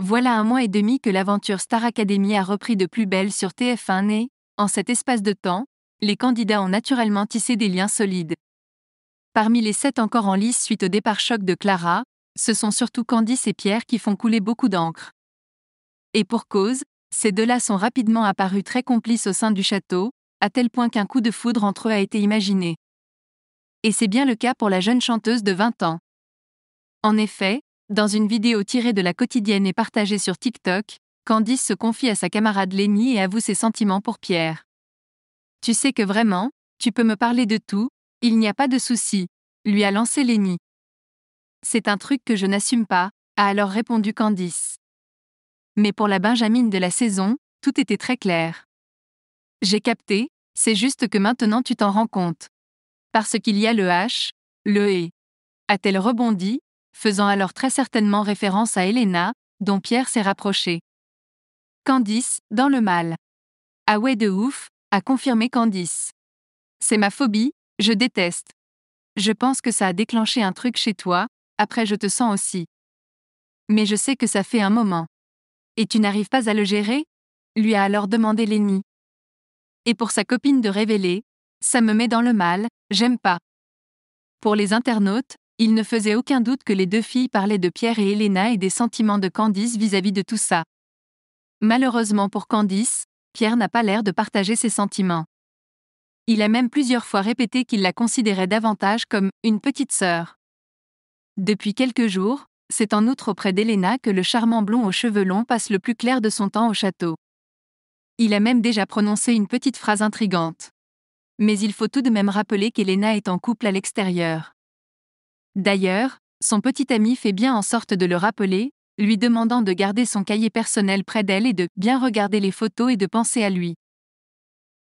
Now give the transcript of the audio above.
Voilà 1 mois et demi que l'aventure Star Academy a repris de plus belle sur TF1 et, en cet espace de temps, les candidats ont naturellement tissé des liens solides. Parmi les 7 encore en lice suite au départ choc de Clara, ce sont surtout Candice et Pierre qui font couler beaucoup d'encre. Et pour cause, ces deux-là sont rapidement apparus très complices au sein du château, à tel point qu'un coup de foudre entre eux a été imaginé. Et c'est bien le cas pour la jeune chanteuse de 20 ans. En effet, dans une vidéo tirée de la quotidienne et partagée sur TikTok, Candice se confie à sa camarade Lenny et avoue ses sentiments pour Pierre. Tu sais que vraiment, tu peux me parler de tout, il n'y a pas de souci, lui a lancé Lenny. C'est un truc que je n'assume pas, a alors répondu Candice. Mais pour la Benjamine de la saison, tout était très clair. J'ai capté, c'est juste que maintenant tu t'en rends compte. Parce qu'il y a le H, le et. A-t-elle rebondi, faisant alors très certainement référence à Elena, dont Pierre s'est rapproché. Candice, dans le mal. Ah ouais de ouf, a confirmé Candice. C'est ma phobie, je déteste. Je pense que ça a déclenché un truc chez toi, après je te sens aussi. Mais je sais que ça fait un moment. Et tu n'arrives pas à le gérer ? Lui a alors demandé Lenny. Et pour sa copine de révéler, ça me met dans le mal, j'aime pas. Pour les internautes, il ne faisait aucun doute que les deux filles parlaient de Pierre et Elena et des sentiments de Candice vis-à-vis de tout ça. Malheureusement pour Candice, Pierre n'a pas l'air de partager ses sentiments. Il a même plusieurs fois répété qu'il la considérait davantage comme « une petite sœur ». Depuis quelques jours, c'est en outre auprès d'Elena que le charmant blond aux cheveux longs passe le plus clair de son temps au château. Il a même déjà prononcé une petite phrase intrigante. Mais il faut tout de même rappeler qu'Elena est en couple à l'extérieur. D'ailleurs, son petit ami fait bien en sorte de le rappeler, lui demandant de garder son cahier personnel près d'elle et de bien regarder les photos et de penser à lui.